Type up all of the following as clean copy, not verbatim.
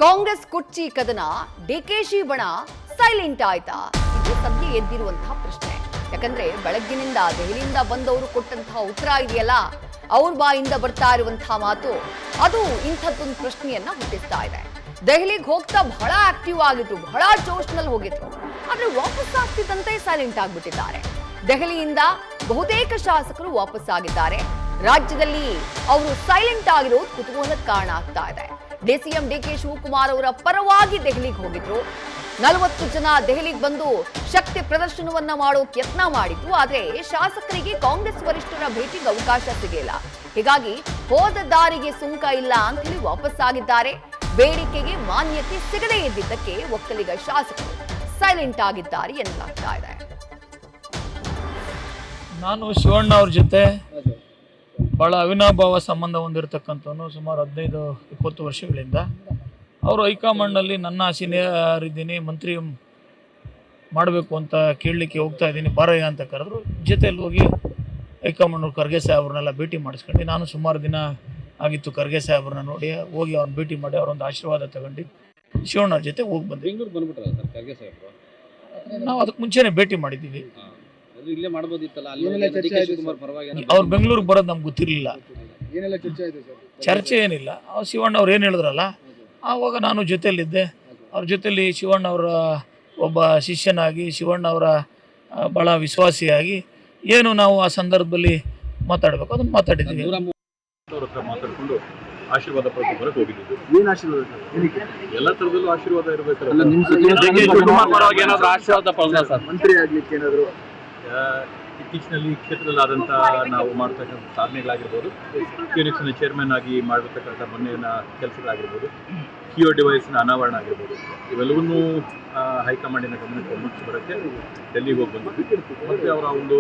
ಕಾಂಗ್ರೆಸ್ ಕುರ್ಚಿ ಕದನ, ಡಿಕೆಶಿ ಬಣ ಸೈಲೆಂಟ್ ಆಯ್ತಾ? ಇದು ಸದ್ಯ ಎದ್ದಿರುವಂತಹ ಪ್ರಶ್ನೆ. ಯಾಕಂದ್ರೆ ಬೆಳಗ್ಗಿನಿಂದ ದೆಹಲಿಯಿಂದ ಬಂದವರು ಕೊಟ್ಟಂತಹ ಉತ್ತರ ಇದೆಯಲ್ಲ, ಅವ್ರ ಬಾಯಿಂದ ಬರ್ತಾ ಇರುವಂತಹ ಮಾತು ಅದು ಇಂಥದ್ದೊಂದು ಪ್ರಶ್ನೆಯನ್ನ ಹುಟ್ಟಿಸ್ತಾ ಇದೆ. ದೆಹಲಿಗೆ ಹೋಗ್ತಾ ಬಹಳ ಆಕ್ಟಿವ್ ಆಗಿದ್ರು, ಬಹಳ ಜೋಶ್ನಲ್ಲಿ ಹೋಗಿದ್ರು. ಆದ್ರೆ ವಾಪಸ್ ಆಗ್ತಿದ್ದಂತೆ ಸೈಲೆಂಟ್ ಆಗ್ಬಿಟ್ಟಿದ್ದಾರೆ. ದೆಹಲಿಯಿಂದ ಬಹುತೇಕ ಶಾಸಕರು ವಾಪಸ್ ಆಗಿದ್ದಾರೆ. ರಾಜ್ಯದಲ್ಲಿ ಅವರು ಸೈಲೆಂಟ್ ಆಗಿರೋದು ಕುತೂಹಲಕ್ಕೆ ಕಾರಣ ಆಗ್ತಾ ಇದೆ. ಡಿಸಿಎಂ ಡಿಕೆ ಶಿವಕುಮಾರ್ ಅವರ ಪರವಾಗಿ ದೆಹಲಿಗೆ ಹೋಗಿದ್ರು. 40 ಜನ ದೆಹಲಿಗೆ ಬಂದು ಶಕ್ತಿ ಪ್ರದರ್ಶನವನ್ನ ಮಾಡೋಕೆ ಯತ್ನ ಮಾಡಿದ್ರು. ಆದ್ರೆ ಶಾಸಕರಿಗೆ ಕಾಂಗ್ರೆಸ್ ವರಿಷ್ಠರ ಭೇಟಿಗೆ ಅವಕಾಶ ಸಿಗಲಿಲ್ಲ. ಹೀಗಾಗಿ ಹೋದ ದಾರಿಗೆ ಸುಂಕ ಇಲ್ಲ ಅಂತ ಹೇಳಿ ವಾಪಸ್ ಆಗಿದ್ದಾರೆ. ಬೇಡಿಕೆಗೆ ಮಾನ್ಯತೆ ಸಿಗದೇ ಇದ್ದಿದ್ದಕ್ಕೆ ಒಕ್ಕಲಿಗ ಶಾಸಕರು ಸೈಲೆಂಟ್ ಆಗಿದ್ದಾರೆ ಎನ್ನಲಾಗ್ತಾ ಇದೆ. ನಾನು ಶಿವಣ್ಣ ಅವ್ರ ಜೊತೆ ಭಾಳ ಅವಿನಾಭಾವ ಸಂಬಂಧ ಹೊಂದಿರತಕ್ಕಂಥವನು ಸುಮಾರು 15-20 ವರ್ಷಗಳಿಂದ. ಅವರು ಹೈಕಮಾಂಡ್ನಲ್ಲಿ ನನ್ನ ಸೀನಿಯರ್ ಮಂತ್ರಿ ಮಾಡಬೇಕು ಅಂತ ಕೇಳಲಿಕ್ಕೆ ಹೋಗ್ತಾ ಇದ್ದೀನಿ, ಬಾರಯ್ಯ ಅಂತ ಕರೆದ್ರು. ಜೊತೆಯಲ್ಲಿ ಹೋಗಿ ಹೈಕಮಾಂಡ್ ಖರ್ಗೆ ಸಾಹೇಬ್ರನ್ನೆಲ್ಲ ಭೇಟಿ ಮಾಡಿಸ್ಕೊಂಡು, ನಾನು ಸುಮಾರು ದಿನ ಆಗಿತ್ತು ಖರ್ಗೆ ಸಾಹೇಬ್ರನ್ನ ನೋಡಿ, ಹೋಗಿ ಅವ್ರನ್ನ ಭೇಟಿ ಮಾಡಿ ಅವರೊಂದು ಆಶೀರ್ವಾದ ತಗೊಂಡು ಶಿವಣ್ಣವ್ರ ಜೊತೆ ಹೋಗಿ ಬಂದೆ. ಬೆಂಗಳೂರು ಬಂದ್ಬಿಟ್ರಲ್ಲ ಸರ್ ಖರ್ಗೆ ಸಾಹೇಬ್ರು? ನಾವು ಅದಕ್ಕೆ ಮುಂಚೆನೇ ಭೇಟಿ ಮಾಡಿದ್ದೀವಿ. ಇಲ್ಲೇ ಮಾಡ್ಬೋದಿತ್ತಲ್ಲ, ಅವ್ರು ಬೆಂಗಳೂರಿಗೆ ಬರೋದು ನಮ್ಗೆ ಗೊತ್ತಿರಲಿಲ್ಲ. ಏನೆಲ್ಲ ಚರ್ಚೆ ಆಯ್ತು ಸರ್? ಚರ್ಚೆ ಏನಿಲ್ಲ. ಶಿವಣ್ಣ ಅವ್ರು ಏನು ಹೇಳಿದ್ರಲ್ಲ, ಆವಾಗ ನಾನು ಜೊತೆಯಲ್ಲಿದ್ದೆ. ಅವ್ರ ಜೊತೆಯಲ್ಲಿ ಶಿವಣ್ಣವರ ಒಬ್ಬ ಶಿಷ್ಯನಾಗಿ, ಶಿವಣ್ಣವರ ಭಾಳ ವಿಶ್ವಾಸಿಯಾಗಿ ಏನು ನಾವು ಆ ಸಂದರ್ಭದಲ್ಲಿ ಮಾತಾಡಬೇಕು ಅದನ್ನು ಮಾತಾಡಿದ್ದೀವಿ. ಅವ್ರ ಹತ್ರ ಮಾತಾಡ್ಕೊಂಡು ಆಶೀರ್ವಾದ ಪಡೆದು ಬರಕ್ಕೆ ಹೋಗಿದ್ದು. ಏನು ಆಶೀರ್ವಾದ? ಎಲ್ಲ ಥರದಲ್ಲೂ ಆಶೀರ್ವಾದ ಇರಬೇಕಲ್ಲ. ಮಂತ್ರಿ ಆಗ್ಲಿಕ್ಕೆ ಏನಾದ್ರು ಇತ್ತೀಚಿನಲ್ಲಿ ಕ್ಷೇತ್ರದಲ್ಲಿ ಆದಂಥ ನಾವು ಮಾಡ್ತಕ್ಕಂಥ ಸಾಧನೆಗಳಾಗಿರ್ಬೋದು, ಕ್ಯೂನಿಕ್ಸ್ನ ಚೇರ್ಮನ್ ಆಗಿ ಮಾಡತಕ್ಕಂಥ ಮೊನ್ನೆಯ ಕೆಲಸಗಳಾಗಿರ್ಬೋದು, ಕಿಯೋ ಡಿವೈಸ್ನ ಅನಾವರಣ ಆಗಿರ್ಬೋದು, ಇವೆಲ್ಲವನ್ನೂ ಹೈಕಮಾಂಡಿನ ಗಮನಕ್ಕೆ ಮುಟ್ಟಿಸಿ ಬರೋಕ್ಕೆ ಡೆಲ್ಲಿಗೆ ಹೋಗಿ ಬಂದಿದ್ವಿ. ಮತ್ತು ಅವರ ಒಂದು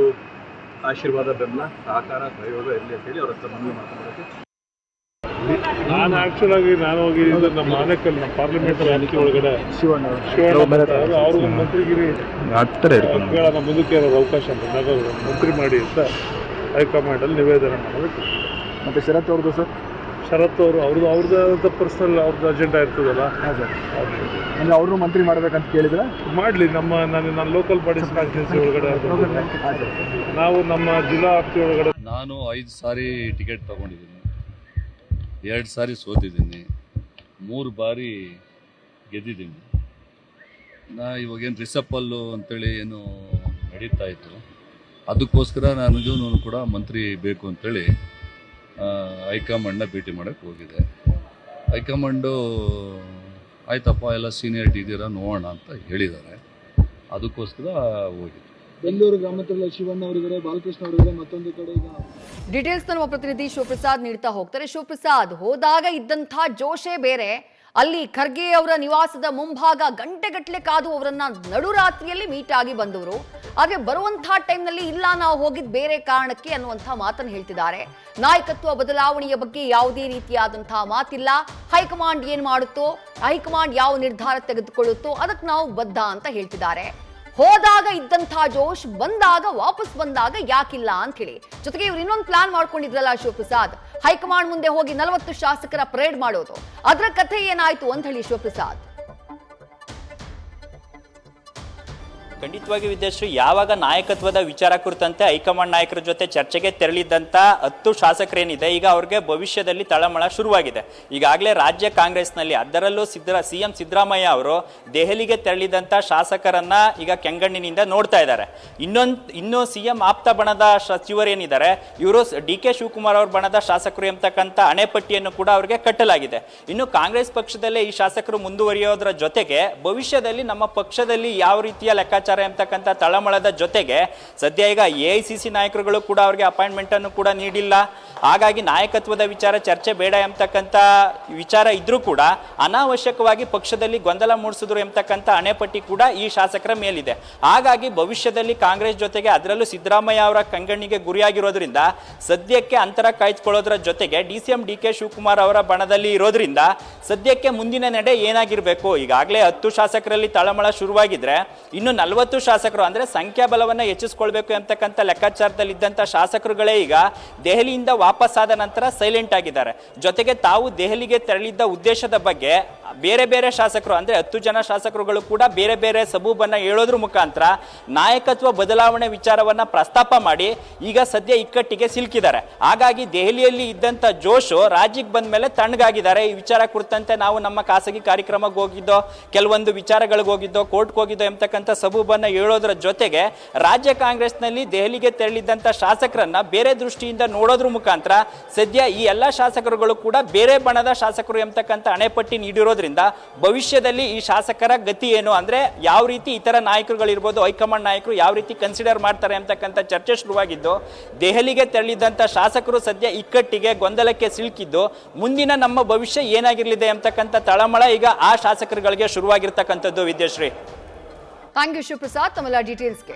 ಆಶೀರ್ವಾದ, ಬೆಂಬಲ, ಸಹಕಾರ, ಸಹಯೋಗ ಇರಲಿ ಅಂತೇಳಿ ಅವ್ರ ಹತ್ರ ಮನವಿ ಮಾಡ್ಕೊಂಡ್ಬರೋಕ್ಕೆ. ನಾನು ಆ್ಯಕ್ಚುಲ್ ಆಗಿ ನಾನು ಹೋಗಿದ್ದು ನಮ್ಮ ಆನೇಕಲ್, ನಮ್ಮ ಪಾರ್ಲಿಮೆಂಟರಿ ಅನಿಕೆ ಒಳಗಡೆ ಶಿವಣ್ಣ ಅವ್ರಿಗೊಂದು ಮಂತ್ರಿಗಿರಿ ಕೇಳೋಣ, ಮುಂದಕ್ಕೆ ಇರೋದು ಅವಕಾಶ ಅಂತ ಮಂತ್ರಿ ಮಾಡಿ ಅಂತ ಹೈಕಮಾಂಡಲ್ಲಿ ನಿವೇದನೆ ಮಾಡೋದಕ್ಕೆ. ಮತ್ತು ಶರತ್ ಅವ್ರದ್ದು ಸರ್? ಶರತ್ ಅವರು ಅವ್ರದ್ದು ಪರ್ಸನಲ್ ಅವ್ರದ್ದು ಅಜೆಂಡಾ ಇರ್ತದಲ್ಲ. ಹಾಂ ಸರ್, ಅಂದರೆ ಅವ್ರನ್ನೂ ಮಂತ್ರಿ ಮಾಡ್ಬೇಕಂತ ಕೇಳಿದ್ರೆ ಮಾಡಲಿ. ನಾನು ಲೋಕಲ್ ಬಾಡೀಸ್ ಕಾನ್ಸ್ಟಿಟ್ಯೂನ್ಸಿ ಒಳಗಡೆ ನಾವು ನಮ್ಮ ಜಿಲ್ಲಾ ವ್ಯಾಪ್ತಿ ಒಳಗಡೆ ನಾನು 5 ಸಾರಿ ಟಿಕೆಟ್ ತೊಗೊಂಡಿದ್ದೀನಿ, 2 ಸಾರಿ ಸೋತಿದ್ದೀನಿ, 3 ಬಾರಿ ಗೆದ್ದಿದ್ದೀನಿ. ಇವಾಗೇನು ರಿಸಪ್ಪಲ್ಲು ಅಂತೇಳಿ ಏನು ನಡೀತಾ ಇತ್ತು, ಅದಕ್ಕೋಸ್ಕರ ನನಗೂ ಕೂಡ ಮಂತ್ರಿ ಬೇಕು ಅಂತೇಳಿ ಹೈಕಮಾಂಡ್ನ ಭೇಟಿ ಮಾಡೋಕ್ಕೆ ಹೋಗಿದೆ. ಹೈಕಮಾಂಡು ಆಯ್ತಪ್ಪ ಎಲ್ಲ ಸೀನಿಯರಿಟಿ ಇದ್ದೀರಾ ನೋಡೋಣ ಅಂತ ಹೇಳಿದ್ದಾರೆ, ಅದಕ್ಕೋಸ್ಕರ ಹೋಗಿದೆ. ಬೆಂಗಳೂರು ಗ್ರಾಮಾಂತರ ಶಿವಣ್ಣ ಅವರಿದ್ದಾರೆ, ಬಾಲಕೃಷ್ಣ ಅವರಿದ್ದಾರೆ, ಮತ್ತೊಂದು ಕಡೆ ಈಗ ಡೀಟೇಲ್ಸ್ ನಮ್ಮ ಪ್ರತಿನಿಧಿ ಶಿವಪ್ರಸಾದ್ ನೀಡ್ತಾ ಹೋಗ್ತಾರೆ. ಶಿವಪ್ರಸಾದ್, ಹೋದಾಗ ಇದ್ದಂಥ ಜೋಶೇ ಬೇರೆ. ಅಲ್ಲಿ ಖರ್ಗೆ ಅವರ ನಿವಾಸದ ಮುಂಭಾಗ ಗಂಟೆಗಟ್ಟಲೆ ಕಾದು ಅವರನ್ನ ನಡುರಾತ್ರಿಯಲ್ಲಿ ಮೀಟ್ ಆಗಿ ಬಂದವರು. ಆದ್ರೆ ಬರುವಂತಹ ಟೈಮ್ನಲ್ಲಿ ಇಲ್ಲ, ನಾವು ಹೋಗಿದ್ ಬೇರೆ ಕಾರಣಕ್ಕೆ ಅನ್ನುವಂಥ ಮಾತನ್ನು ಹೇಳ್ತಿದ್ದಾರೆ. ನಾಯಕತ್ವ ಬದಲಾವಣೆಯ ಬಗ್ಗೆ ಯಾವುದೇ ರೀತಿಯಾದಂತಹ ಮಾತಿಲ್ಲ. ಹೈಕಮಾಂಡ್ ಏನ್ ಮಾಡುತ್ತೋ, ಹೈಕಮಾಂಡ್ ಯಾವ ನಿರ್ಧಾರ ತೆಗೆದುಕೊಳ್ಳುತ್ತೋ ಅದಕ್ಕೆ ನಾವು ಬದ್ಧ ಅಂತ ಹೇಳ್ತಿದ್ದಾರೆ. ಹೋದಾಗ ಇದ್ದಂಥ ಜೋಶ್ ವಾಪಸ್ ಬಂದಾಗ ಯಾಕಿಲ್ಲ ಅಂತ ಹೇಳಿ. ಜೊತೆಗೆ ಇವ್ರು ಇನ್ನೊಂದು ಪ್ಲಾನ್ ಮಾಡ್ಕೊಂಡಿದ್ರಲ್ಲ ಶಿವಪ್ರಸಾದ್, ಹೈಕಮಾಂಡ್ ಮುಂದೆ ಹೋಗಿ 40 ಶಾಸಕರ ಪರೇಡ್ ಮಾಡೋದು. ಅದರ ಕಥೆ ಏನಾಯ್ತು ಅಂತ ಹೇಳಿ ಶಿವಪ್ರಸಾದ್. ಖಂಡಿತವಾಗಿ ವಿದ್ಯಾಶ್ರೀ, ಯಾವಾಗ ನಾಯಕತ್ವದ ವಿಚಾರ ಕುರಿತಂತೆ ಹೈಕಮಾಂಡ್ ನಾಯಕರ ಜೊತೆ ಚರ್ಚೆಗೆ ತೆರಳಿದ್ದಂಥ 10 ಶಾಸಕರೇನಿದೆ, ಈಗ ಅವ್ರಿಗೆ ಭವಿಷ್ಯದಲ್ಲಿ ತಳಮಳ ಶುರುವಾಗಿದೆ. ಈಗಾಗಲೇ ರಾಜ್ಯ ಕಾಂಗ್ರೆಸ್ನಲ್ಲಿ, ಅದರಲ್ಲೂ ಸಿಎಂ ಸಿದ್ದರಾಮಯ್ಯ ಅವರು ದೆಹಲಿಗೆ ತೆರಳಿದಂಥ ಶಾಸಕರನ್ನ ಈಗ ಕೆಂಗಣ್ಣಿನಿಂದ ನೋಡ್ತಾ ಇದ್ದಾರೆ. ಇನ್ನು ಸಿಎಂ ಆಪ್ತ ಬಣದ ಸಚಿವರೇನಿದ್ದಾರೆ, ಇವರು ಡಿಕೆ ಶಿವಕುಮಾರ್ ಅವ್ರ ಬಣದ ಶಾಸಕರು ಎಂಬತಕ್ಕಂಥ ಹಣೆಪಟ್ಟಿಯನ್ನು ಕೂಡ ಅವರಿಗೆ ಕಟ್ಟಲಾಗಿದೆ. ಇನ್ನು ಕಾಂಗ್ರೆಸ್ ಪಕ್ಷದಲ್ಲೇ ಈ ಶಾಸಕರು ಮುಂದುವರಿಯೋದ್ರ ಜೊತೆಗೆ ಭವಿಷ್ಯದಲ್ಲಿ ನಮ್ಮ ಪಕ್ಷದಲ್ಲಿ ಯಾವ ರೀತಿಯ ಲೆಕ್ಕಾಚಾರ ಎಂಬತಕ್ಕಂಥ ತಳಮಳದ ಜೊತೆಗೆ ಸದ್ಯ ಈಗ AICC ನಾಯಕರುಗಳು ಕೂಡ ಅವರಿಗೆ ಅಪಾಯಿಂಟ್ಮೆಂಟ್ ಅನ್ನು ಕೂಡ ನೀಡಿಲ್ಲ. ಹಾಗಾಗಿ ನಾಯಕತ್ವದ ವಿಚಾರ ಚರ್ಚೆ ಬೇಡ ಎಂಬತಕ್ಕಂಥ ವಿಚಾರ ಇದ್ರೂ ಕೂಡ ಅನಾವಶ್ಯಕವಾಗಿ ಪಕ್ಷದಲ್ಲಿ ಗೊಂದಲ ಮೂಡಿಸಿದ್ರು ಎಂಬತಕ್ಕಂಥ ಹಣೆಪಟ್ಟಿ ಕೂಡ ಈ ಶಾಸಕರ ಮೇಲಿದೆ. ಹಾಗಾಗಿ ಭವಿಷ್ಯದಲ್ಲಿ ಕಾಂಗ್ರೆಸ್ ಜೊತೆಗೆ, ಅದರಲ್ಲೂ ಸಿದ್ದರಾಮಯ್ಯ ಅವರ ಕಂಗಣ್ಣಿಗೆ ಗುರಿಯಾಗಿರೋದ್ರಿಂದ ಸದ್ಯಕ್ಕೆ ಅಂತರ ಕಾಯ್ದುಕೊಳ್ಳೋದ್ರ ಜೊತೆಗೆ DCM DK ಶಿವಕುಮಾರ್ ಅವರ ಬಣದಲ್ಲಿ ಇರೋದ್ರಿಂದ ಸದ್ಯಕ್ಕೆ ಮುಂದಿನ ನಡೆ ಏನಾಗಿರ್ಬೇಕು, ಈಗಾಗಲೇ 10 ಶಾಸಕರಲ್ಲಿ ತಳಮಳ ಶುರುವಾಗಿದ್ರೆ ಇನ್ನು 40 40 ಶಾಸಕರು ಅಂದ್ರೆ ಸಂಖ್ಯಾಬಲವನ್ನ ಹೆಚ್ಚಿಸ್ಕೊಳ್ಬೇಕು ಅಂತಕ್ಕಂಥ ಲೆಕ್ಕಾಚಾರದಲ್ಲಿದ್ದಂಥ ಶಾಸಕರುಗಳೇ ಈಗ ದೆಹಲಿಯಿಂದ ವಾಪಸ್ ಆದ ನಂತರ ಸೈಲೆಂಟ್ ಆಗಿದ್ದಾರೆ. ಜೊತೆಗೆ ತಾವು ದೆಹಲಿಗೆ ತೆರಳಿದ್ದ ಉದ್ದೇಶದ ಬಗ್ಗೆ ಬೇರೆ ಬೇರೆ ಶಾಸಕರು ಅಂದ್ರೆ 10 ಜನ ಶಾಸಕರುಗಳು ಕೂಡ ಬೇರೆ ಬೇರೆ ಸಬೂಬನ್ನ ಹೇಳೋದ್ರ ಮುಖಾಂತರ ನಾಯಕತ್ವ ಬದಲಾವಣೆ ವಿಚಾರವನ್ನ ಪ್ರಸ್ತಾಪ ಮಾಡಿ ಈಗ ಸದ್ಯ ಇಕ್ಕಟ್ಟಿಗೆ ಸಿಲುಕಿದ್ದಾರೆ. ಹಾಗಾಗಿ ದೆಹಲಿಯಲ್ಲಿ ಇದ್ದಂತ ಜೋಶು ರಾಜ್ಯಕ್ಕೆ ಬಂದ ಮೇಲೆ ತಣ್ಣಗಾಗಿದ್ದಾರೆ. ಈ ವಿಚಾರ ಕುರಿತಂತೆ ನಾವು ನಮ್ಮ ಖಾಸಗಿ ಕಾರ್ಯಕ್ರಮಕ್ಕೆ ಹೋಗಿದ್ದೋ, ಕೆಲವೊಂದು ವಿಚಾರಗಳಿಗೆ ಹೋಗಿದ್ದೋ, ಕೋರ್ಟ್ಗೆ ಹೋಗಿದ್ದೋ ಎಂಬತಕ್ಕಂಥ ಸಬೂಬನ್ನ ಹೇಳೋದ್ರ ಜೊತೆಗೆ ರಾಜ್ಯ ಕಾಂಗ್ರೆಸ್ನಲ್ಲಿ ದೆಹಲಿಗೆ ತೆರಳಿದ್ದಂಥ ಶಾಸಕರನ್ನ ಬೇರೆ ದೃಷ್ಟಿಯಿಂದ ನೋಡೋದ್ರ ಮುಖಾಂತರ ಸದ್ಯ ಈ ಎಲ್ಲ ಶಾಸಕರುಗಳು ಕೂಡ ಬೇರೆ ಬಣದ ಶಾಸಕರು ಎಂಬತಕ್ಕಂಥ ಹಣೆಪಟ್ಟಿ ನೀಡಿರೋದ್ರಿಂದ ಭವಿಷ್ಯದಲ್ಲಿ ಈ ಶಾಸಕರ ಗತಿ ಏನು ಅಂದ್ರೆ ಯಾವ ರೀತಿ ಇತರ ನಾಯಕರುಗಳಿರ್ಬೋದು, ಹೈಕಮಾಂಡ್ ನಾಯಕರು ಯಾವ ರೀತಿ ಕನ್ಸಿಡರ್ ಮಾಡ್ತಾರೆ ಅಂತಕ್ಕಂಥ ಚರ್ಚೆ ಶುರುವಾಗಿದ್ದು, ದೆಹಲಿಗೆ ತೆರಳಿದಂಥ ಶಾಸಕರು ಸದ್ಯ ಇಕ್ಕಟ್ಟಿಗೆ ಗೊಂದಲಕ್ಕೆ ಸಿಲುಕಿದ್ದು ಮುಂದಿನ ನಮ್ಮ ಭವಿಷ್ಯ ಏನಾಗಿರಲಿದೆ ಎಂಬತಕ್ಕಂಥ ತಳಮಳ ಈಗ ಆ ಶಾಸಕರುಗಳಿಗೆ ಶುರುವಾಗಿರ್ತಕ್ಕಂಥದ್ದು. ವಿದ್ಯಾಶ್ರೀ, ಥ್ಯಾಂಕ್ ಯು ಶಿವಪ್ರಸಾದ್ ತಮ್ಮೆಲ್ಲ ಡೀಟೇಲ್ಸ್ಗೆ.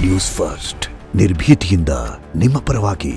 ನ್ಯೂಸ್ ಫಸ್ಟ್ ನಿರ್ಭೀತಿಯಿಂದ ನಿಮ್ಮ ಪರವಾಗಿ.